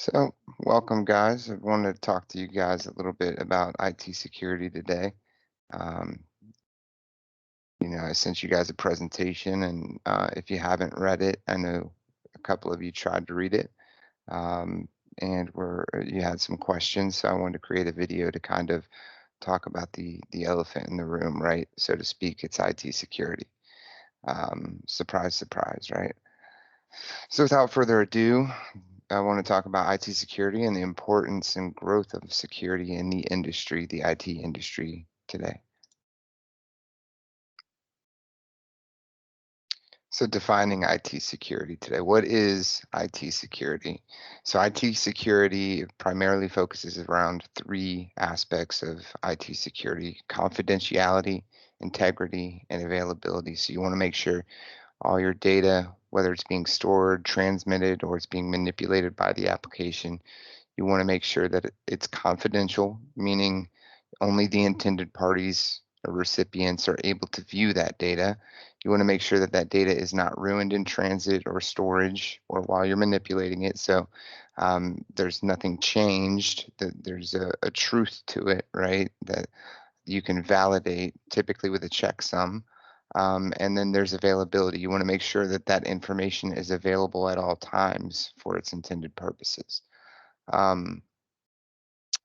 So, welcome, guys. I wanted to talk to you guys a little bit about IT security today. Um, I sent you guys a presentation, and if you haven't read it, I know a couple of you tried to read it, um, and you had some questions. So I wanted to create a video to kind of talk about the elephant in the room, right, so to speak. It's IT security. Surprise, surprise, right? So without further ado, I want to talk about IT security and the importance and growth of security in the industry, the IT industry today. So defining IT security today. What is IT security? So IT security primarily focuses around three aspects of IT security: confidentiality, integrity, and availability. So you want to make sure all your data, whether it's being stored, transmitted, or it's being manipulated by the application, you want to make sure that it's confidential, meaning only the intended parties or recipients are able to view that data. You want to make sure that that data is not ruined in transit or storage or while you're manipulating it. So there's nothing changed, that there's a truth to it, right? That you can validate typically with a checksum. And then there's availability. You want to make sure that that information is available at all times for its intended purposes. Um,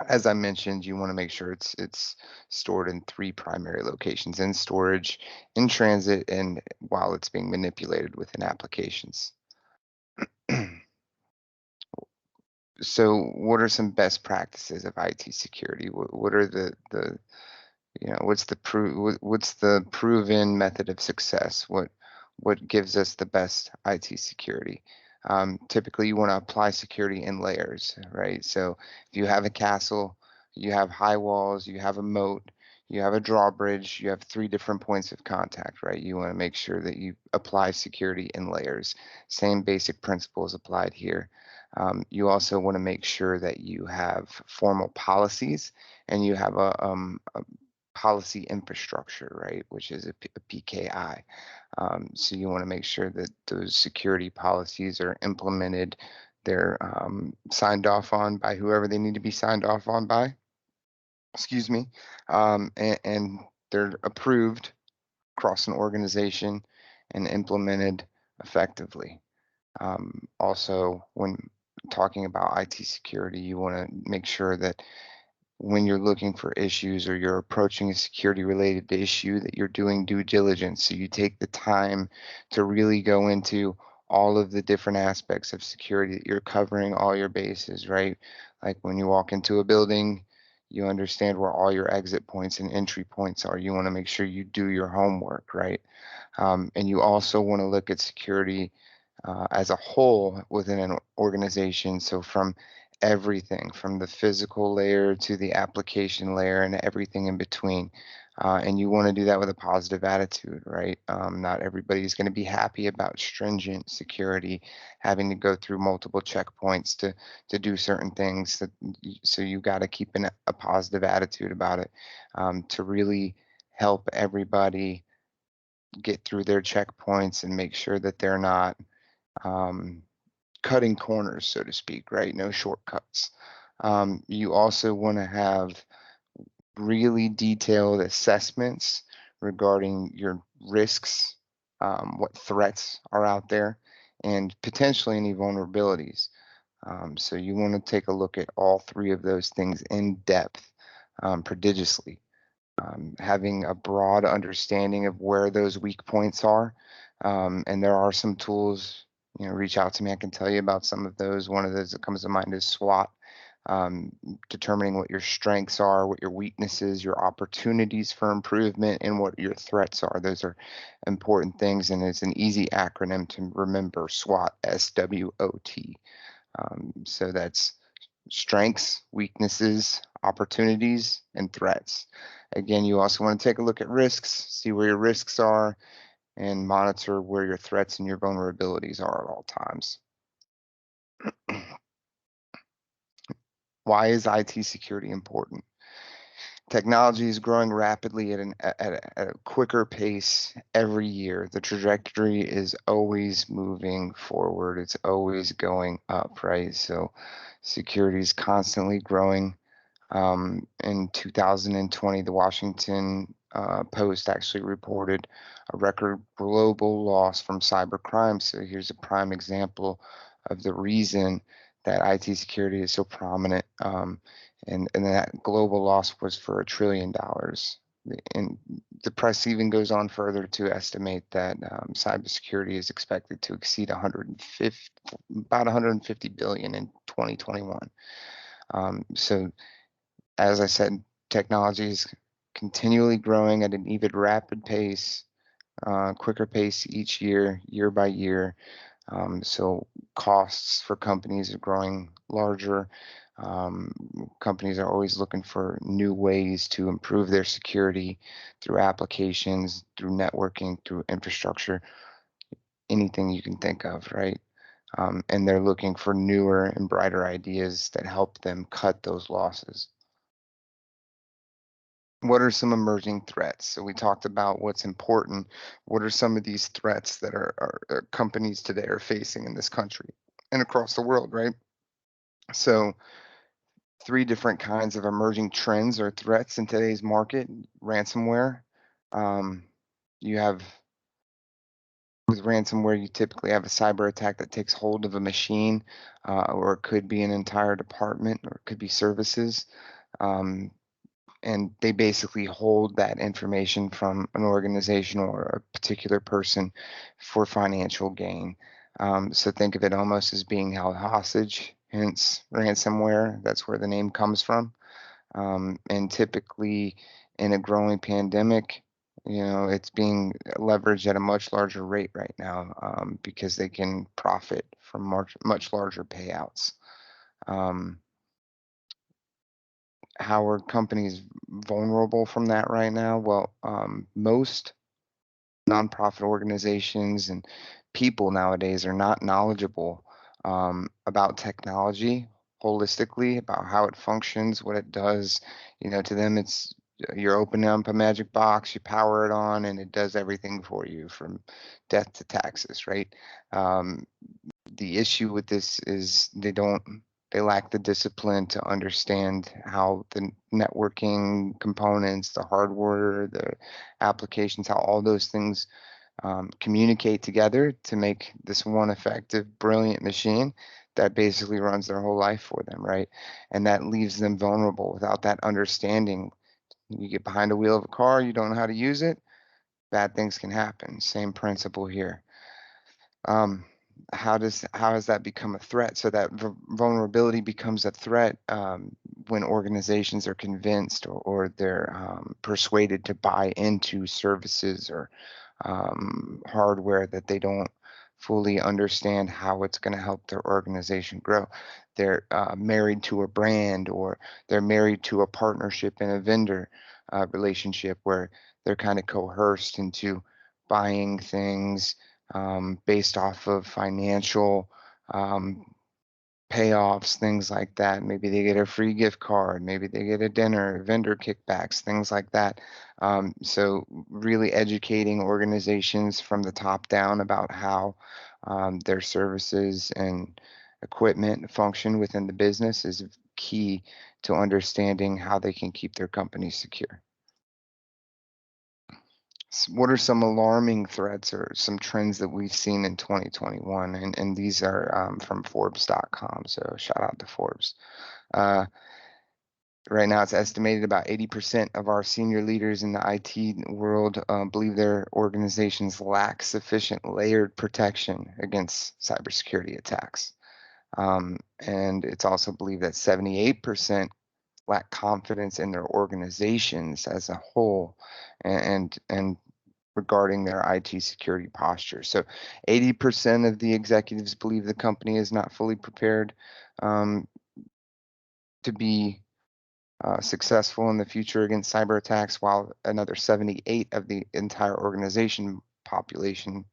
as I mentioned, you want to make sure it's stored in three primary locations: in storage, in transit, and while it's being manipulated within applications. So, what are some best practices of IT security? What are what's the proven method of success? What gives us the best IT security? Typically, you want to apply security in layers, right? So if you have a castle, you have high walls, you have a moat, you have a drawbridge, you have three different points of contact, right? You want to make sure that you apply security in layers. Same basic principles applied here. You also want to make sure that you have formal policies and you have a policy infrastructure, right, which is a PKI. So you want to make sure that those security policies are implemented, they're signed off on by whoever they need to be signed off on by, excuse me, and they're approved across an organization and implemented effectively. Also, when talking about IT security, you want to make sure that when you're looking for issues or you're approaching a security related issue, that you're doing due diligence. So you take the time to really go into all of the different aspects of security, that you're covering all your bases, right? Like when you walk into a building, you understand where all your exit points and entry points are. You want to make sure you do your homework, right? And you also want to look at security as a whole within an organization. So from everything from the physical layer to the application layer and everything in between. And you want to do that with a positive attitude, right? Not everybody's going to be happy about stringent security, having to go through multiple checkpoints to do certain things. So you got to keep a positive attitude about it to really help everybody get through their checkpoints and make sure that they're not um, cutting corners, so to speak, right? No shortcuts. You also want to have really detailed assessments regarding your risks, what threats are out there, and potentially any vulnerabilities. So you want to take a look at all three of those things in depth, prodigiously. Having a broad understanding of where those weak points are. And there are some tools, reach out to me. I can tell you about some of those. One of those that comes to mind is SWOT, um, determining what your strengths are, what your weaknesses, your opportunities for improvement, and what your threats are. Those are important things, and it's an easy acronym to remember: SWOT, SWOT. So that's strengths, weaknesses, opportunities, and threats. Again, you also want to take a look at risks, see where your risks are, and monitor where your threats and your vulnerabilities are at all times. Why is IT security important? Technology is growing rapidly at a quicker pace every year. The trajectory is always moving forward. It's always going up, right? So security is constantly growing. In 2020, the Washington Post actually reported a record global loss from cybercrime. So here's a prime example of the reason that IT security is so prominent. And that global loss was for $1 trillion. And the press even goes on further to estimate that cybersecurity is expected to exceed about 150 billion in 2021. So as I said, technology is continually growing at an even rapid pace, quicker pace each year, year by year. So costs for companies are growing larger. Companies are always looking for new ways to improve their security through applications, through networking, through infrastructure, anything you can think of, right? And they're looking for newer and brighter ideas that help them cut those losses. What are some emerging threats? So we talked about what's important. What are some of these threats that companies today are facing in this country and across the world, right? So three different kinds of emerging trends or threats in today's market. Ransomware. Um, you have With ransomware, you typically have a cyber attack that takes hold of a machine, or it could be an entire department, or it could be services. Um, and they basically hold that information from an organization or a particular person for financial gain. So think of it almost as being held hostage, hence ransomware. That's where the name comes from. And typically in a growing pandemic, it's being leveraged at a much larger rate right now, because they can profit from much larger payouts. Um, how are companies vulnerable from that right now? Well, most nonprofit organizations and people nowadays are not knowledgeable about technology holistically, about how it functions, what it does. To them, it's you're opening up a magic box, you power it on, and it does everything for you from death to taxes, right? Um, the issue with this is they lack the discipline to understand how the networking components, the hardware, the applications, how all those things communicate together to make this one effective, brilliant machine that basically runs their whole life for them, right? And that leaves them vulnerable. Without that understanding, you get behind the wheel of a car, you don't know how to use it, bad things can happen. Same principle here. um, how has that become a threat? So that vulnerability becomes a threat when organizations are convinced, or they're persuaded to buy into services or hardware that they don't fully understand how it's going to help their organization grow. They're married to a brand, or they're married to a partnership and a vendor relationship where they're kind of coerced into buying things based off of financial um, payoffs, things like that. Maybe they get a free gift card, maybe they get a dinner, vendor kickbacks, things like that. So really educating organizations from the top down about how their services and equipment function within the business is key to understanding how they can keep their company secure. What are some alarming threats or some trends that we've seen in 2021? And these are from Forbes.com, so shout out to Forbes. Uh, right now, it's estimated about 80% of our senior leaders in the IT world believe their organizations lack sufficient layered protection against cybersecurity attacks. And it's also believed that 78% lack confidence in their organizations as a whole, and regarding their IT security posture. So 80% of the executives believe the company is not fully prepared um, to be successful in the future against cyber attacks, while another 78 of the entire organization population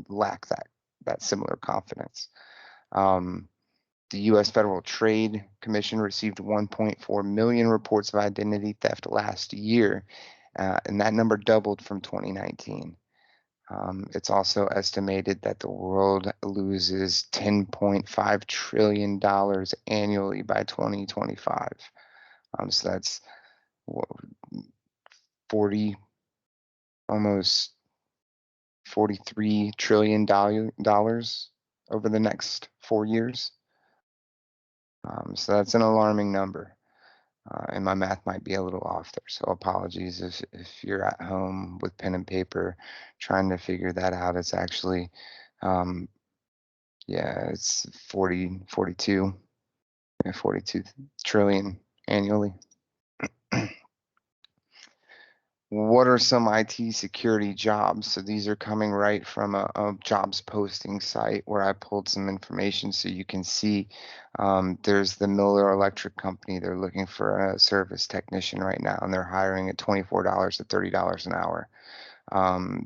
lack that similar confidence. Um, The U.S. Federal Trade Commission received 1.4 million reports of identity theft last year, and that number doubled from 2019. It's also estimated that the world loses $10.5 trillion annually by 2025. So that's almost $43 trillion over the next 4 years. So that's an alarming number. And my math might be a little off there, so apologies if you're at home with pen and paper trying to figure that out. It's actually, yeah, it's 42 trillion annually. What are some IT security jobs? So these are coming right from a jobs posting site where I pulled some information so you can see. There's the Miller Electric Company. They're looking for a service technician right now, and they're hiring at $24 to $30 an hour.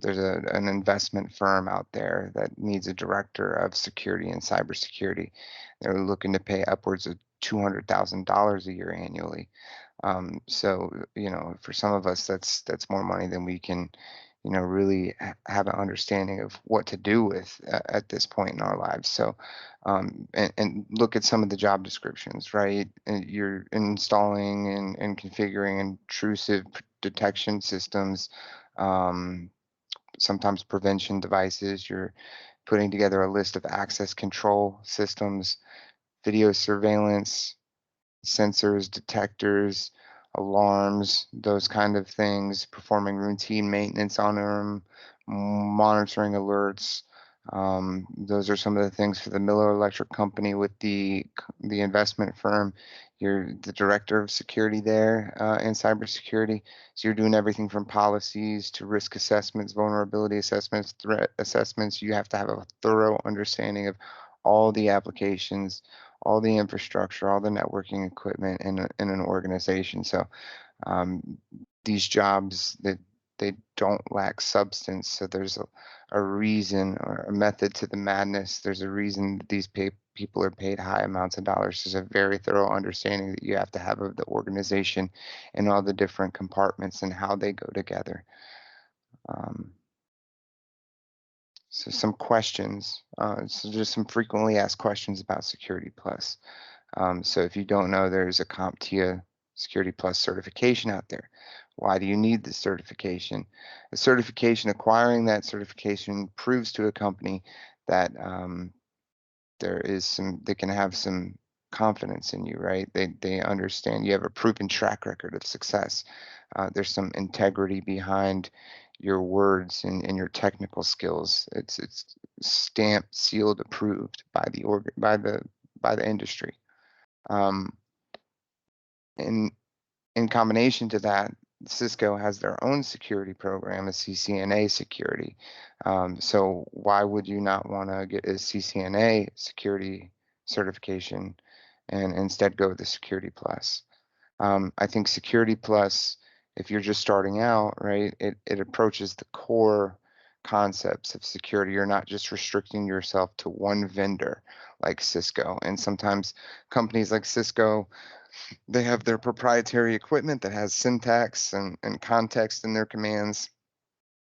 There's an investment firm out there that needs a director of security and cybersecurity. They're looking to pay upwards of $200,000 a year annually. So, for some of us, that's more money than we can, really have an understanding of what to do with at this point in our lives. So, and look at some of the job descriptions, right? And you're installing and configuring intrusive detection systems, sometimes prevention devices. You're putting together a list of access control systems, video surveillance, sensors, detectors, alarms, those kind of things, performing routine maintenance on them, monitoring alerts. Those are some of the things for the Miller Electric Company with the investment firm. You're the director of security there and cybersecurity. So you're doing everything from policies to risk assessments, vulnerability assessments, threat assessments. You have to have a thorough understanding of all the applications, all the infrastructure, all the networking equipment in an organization. So these jobs that they don't lack substance. So there's a reason or a method to the madness. There's a reason that these people are paid high amounts of dollars. There's a very thorough understanding that you have to have of the organization and all the different compartments and how they go together. So some questions, so just some frequently asked questions about Security Plus. So if you don't know, there's a CompTIA Security Plus certification out there. Why do you need this certification? The certification, acquiring that certification proves to a company that they can have some confidence in you, right? They understand you have a proven track record of success. There's some integrity behind your words and your technical skills. It's stamped, sealed, approved by the industry. In combination to that, Cisco has their own security program, a CCNA security. So why would you not want to get a CCNA security certification and instead go with the Security Plus? I think Security Plus, if you're just starting out, right, it approaches the core concepts of security. You're not just restricting yourself to one vendor like Cisco. And sometimes companies like Cisco, they have their proprietary equipment that has syntax and context in their commands,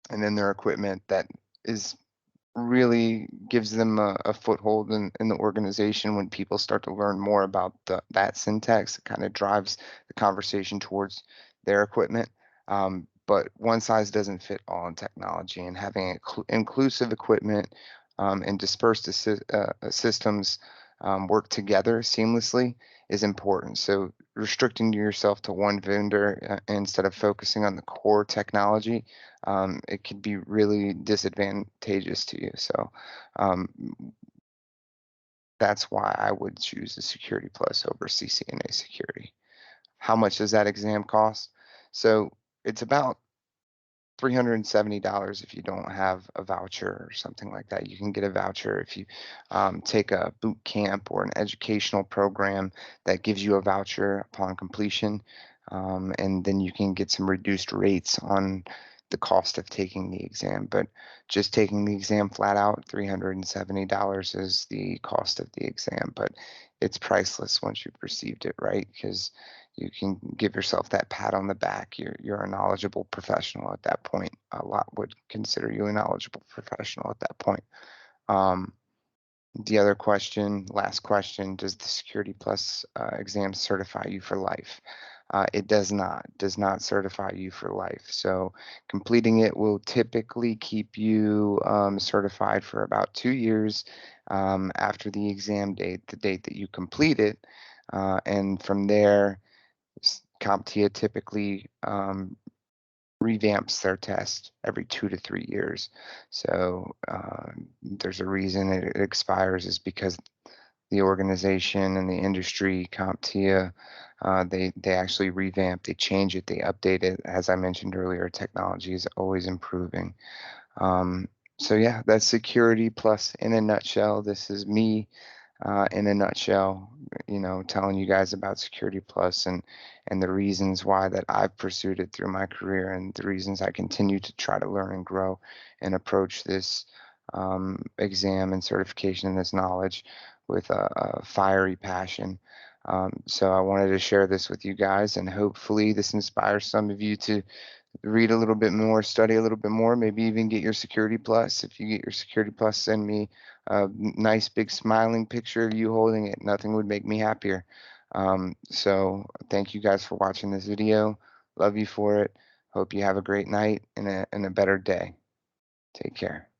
and then their equipment that is really gives them a foothold in the organization. When people start to learn more about that syntax, it kind of drives the conversation towards their equipment. But one size doesn't fit all in technology, and having inclusive equipment and dispersed systems work together seamlessly is important. So restricting yourself to one vendor instead of focusing on the core technology, it could be really disadvantageous to you. So that's why I would choose the Security Plus over CCNA security. How much does that exam cost? So it's about $370 if you don't have a voucher or something like that. You can get a voucher if you take a boot camp or an educational program that gives you a voucher upon completion. And then you can get some reduced rates on the cost of taking the exam. But just taking the exam flat out, $370 is the cost of the exam. But it's priceless once you've received it, right? Because you can give yourself that pat on the back. You're a knowledgeable professional at that point. A lot would consider you a knowledgeable professional at that point. Um, the other question, last question, does the Security Plus exam certify you for life? It does not certify you for life. So completing it will typically keep you certified for about 2 years after the exam date, the date that you complete it. And from there, CompTIA typically revamps their test every 2 to 3 years. So there's a reason it expires is because the organization and the industry, CompTIA, they actually revamp, they change it, they update it. As I mentioned earlier, technology is always improving. Um, so yeah, that's Security Plus in a nutshell. This is me in a nutshell, telling you guys about Security Plus and the reasons why that I've pursued it through my career and the reasons I continue to try to learn and grow and approach this exam and certification and this knowledge with a fiery passion. So I wanted to share this with you guys, and hopefully this inspires some of you to read a little bit more, study a little bit more, maybe even get your Security Plus. If you get your Security Plus, send me a nice big smiling picture of you holding it. Nothing would make me happier. So thank you guys for watching this video. Love you for it. Hope you have a great night and a better day. Take care.